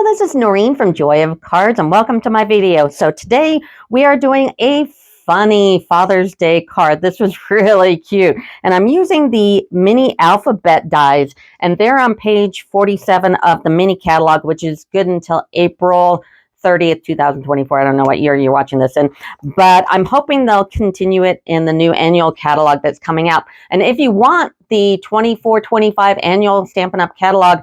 this is Noreen from Joy of Cards and welcome to my video. So today we are doing a funny Father's Day card. This was really cute and I'm using the mini alphabet dies and they're on page 47 of the mini catalog, which is good until April 30th, 2024. I don't know what year you're watching this in, but I'm hoping they'll continue it in the new annual catalog that's coming out. And if you want the 24-25 annual Stampin' Up! Catalog,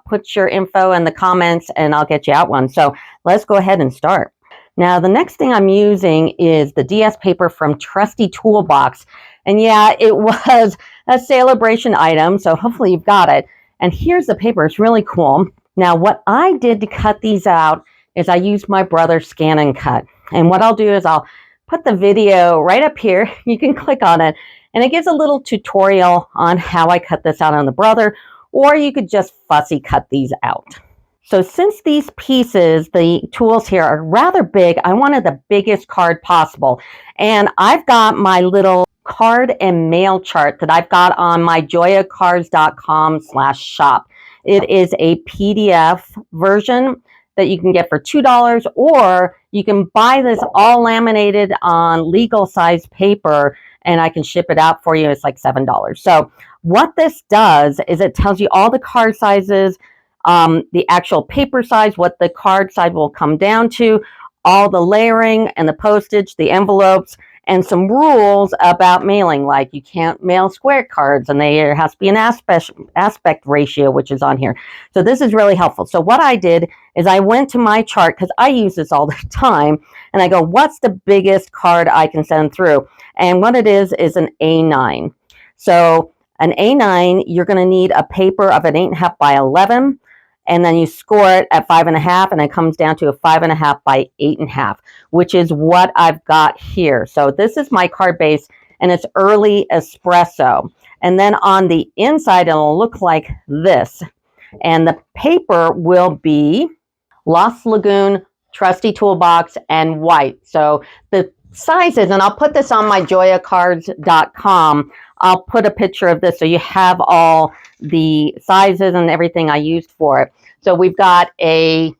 put your info in the comments and I'll get you out one. So let's go ahead and start. Now, the next thing I'm using is the DS paper from Trusty Toolbox. And yeah, it was a celebration item, so hopefully you've got it. And here's the paper. It's really cool. Now, what I did to cut these out is I used my brother's ScanNCut. And what I'll do is I'll put the video right up here. You can click on it. And it gives a little tutorial on how I cut this out on the brother, or you could just fussy cut these out. So since these pieces, the tools here are rather big, I wanted the biggest card possible. And I've got my little card and mail chart that I've got on my joyacards.com/shop. It is a PDF version that you can get for $2, or you can buy this all laminated on legal size paper and I can ship it out for you. It's like $7. So what this does is it tells you all the card sizes, the actual paper size, what the card size will come down to, all the layering and the postage, the envelopes, and some rules about mailing, like you can't mail square cards and there has to be an aspect ratio, which is on here. So this is really helpful. So what I did is I went to my chart, because I use this all the time, and I go, what's the biggest card I can send through? And what it is an A9. So an A9, you're going to need a paper of an 8.5 by 11. And then you score it at 5.5, and it comes down to a 5.5 by 8.5, which is what I've got here. So this is my card base, and it's early espresso. And then on the inside, it'll look like this. And the paper will be Lost Lagoon, Trusty Toolbox, and white. So the sizes, and I'll put this on my joyacards.com. I'll put a picture of this so you have all the sizes and everything I used for it. So we've got a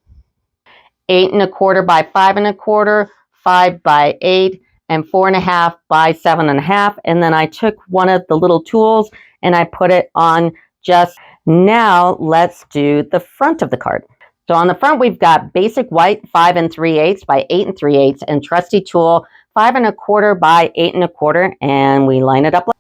8.25 by 5.25, 5 by 8, and 4.5 by 7.5. And then I took one of the little tools and I put it on just now. Let's do the front of the card. So on the front, we've got basic white 5 3/8 by 8 3/8 and trusty tool 5.25 by 8.25, and we line it up like.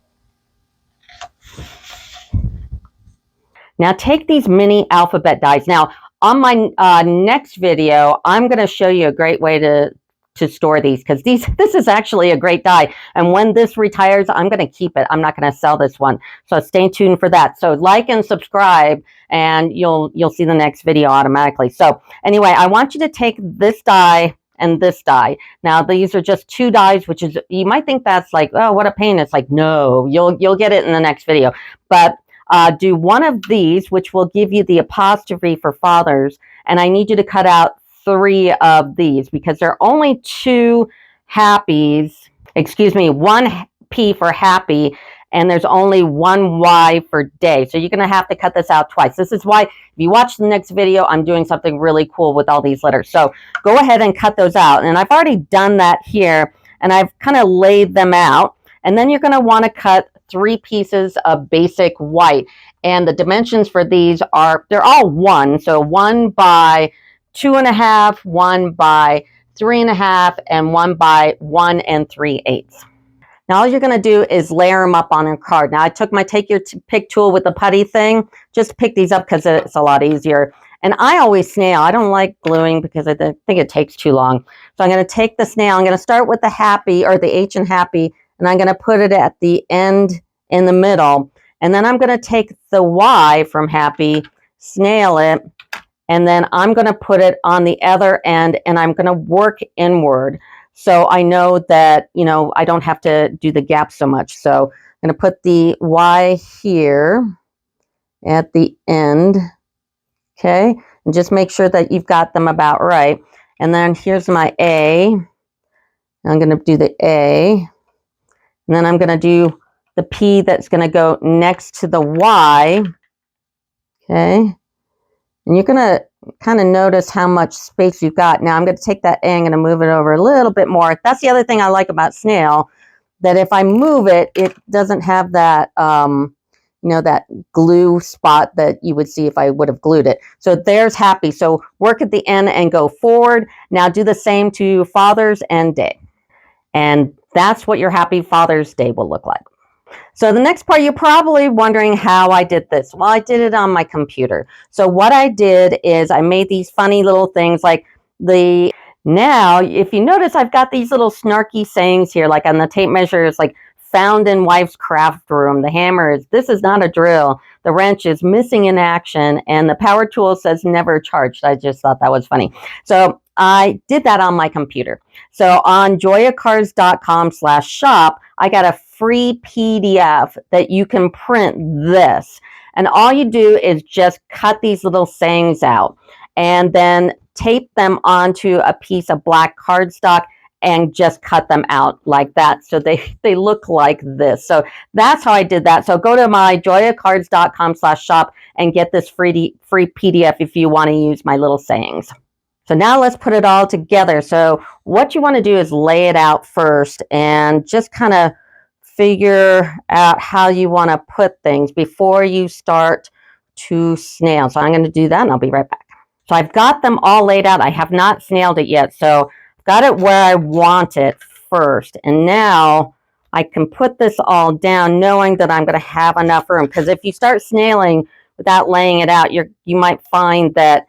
Now take these mini alphabet dies. Now on my next video, I'm going to show you a great way to store these, because this is actually a great die. And when this retires, I'm going to keep it. I'm not going to sell this one. So stay tuned for that. So like and subscribe and you'll see the next video automatically. So anyway, I want you to take this die and this die. Now these are just two dies, which is, you might think that's like, oh, what a pain. It's like, no, you'll get it in the next video. But do one of these, which will give you the apostrophe for fathers, and I need you to cut out 3 of these, because there are only 2 happies, excuse me, 1 P for happy, and there's only 1 Y for day. So you're going to have to cut this out twice. This is why, if you watch the next video, I'm doing something really cool with all these letters. So go ahead and cut those out. And I've already done that here, and I've kind of laid them out. And then you're going to want to cut 3 pieces of basic white. And the dimensions for these are, they're all 1. So 1 by 2.5, 1 by 3.5, and 1 by 1 3/8. Now all you're going to do is layer them up on your card. Now I took my take your pick tool with the putty thing, just pick these up because it's a lot easier. And I always snail. I don't like gluing because I think it takes too long. So I'm going to take the snail. I'm going to start with the happy, or the H in happy, and I'm going to put it at the end in the middle. And then I'm going to take the Y from happy, snail it, and then I'm going to put it on the other end, and I'm going to work inward. So I know that, you know, I don't have to do the gap so much. So I'm going to put the Y here at the end. Okay. And just make sure that you've got them about right. And then here's my A. I'm going to do the A. And then I'm going to do the P that's going to go next to the Y. Okay. And you're going to kind of notice how much space you've got. Now I'm going to take that A, I'm going to move it over a little bit more. That's the other thing I like about snail, that if I move it, it doesn't have that, you know, that glue spot that you would see if I would have glued it. So there's happy. So work at the end and go forward. Now do the same to Father's and Day. And that's what your happy Father's Day will look like. So the next part, you're probably wondering how I did this. Well, I did it on my computer. So what I did is I made these funny little things like now, if you notice, I've got these little snarky sayings here, like on the tape measure, it's like found in wife's craft room. The hammer is, this is not a drill. The wrench is missing in action. And the power tool says never charged. I just thought that was funny. So I did that on my computer. So on joyacards.com/shop, I got a free PDF that you can print this. And all you do is just cut these little sayings out and then tape them onto a piece of black cardstock and just cut them out like that. So they look like this. So that's how I did that. So go to my joyacards.com/shop and get this free PDF if you want to use my little sayings. So now let's put it all together. So what you want to do is lay it out first and just kind of figure out how you want to put things before you start to snail. So I'm going to do that and I'll be right back. So I've got them all laid out. I have not snailed it yet. So I've got it where I want it first. And now I can put this all down knowing that I'm going to have enough room. Because if you start snailing without laying it out, you might find that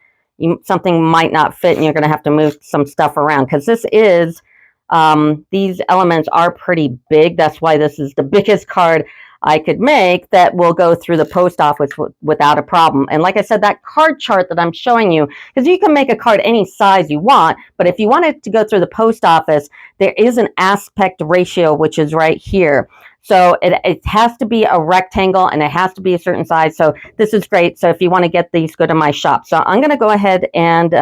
something might not fit and you're going to have to move some stuff around. Because this is, these elements are pretty big. That's why this is the biggest card I could make that will go through the post office without a problem. And like I said, that card chart that I'm showing you, because you can make a card any size you want, but if you want it to go through the post office, there is an aspect ratio, which is right here. So it has to be a rectangle and it has to be a certain size. So this is great. So if you want to get these, go to my shop. So I'm going to go ahead and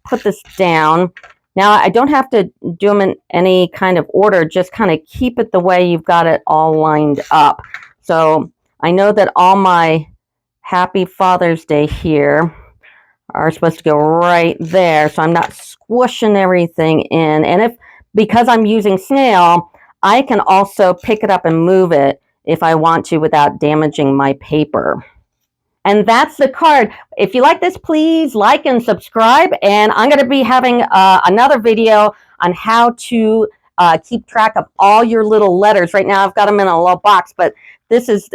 put this down. Now, I don't have to do them in any kind of order, just kind of keep it the way you've got it all lined up. So I know that all my Happy Father's Day here are supposed to go right there, so I'm not squishing everything in. And because I'm using snail, I can also pick it up and move it if I want to without damaging my paper. And that's the card. If you like this, please like and subscribe. And I'm going to be having another video on how to keep track of all your little letters. Right now, I've got them in a little box, but this is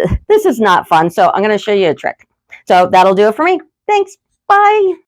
not fun. So I'm going to show you a trick. So that'll do it for me. Thanks. Bye.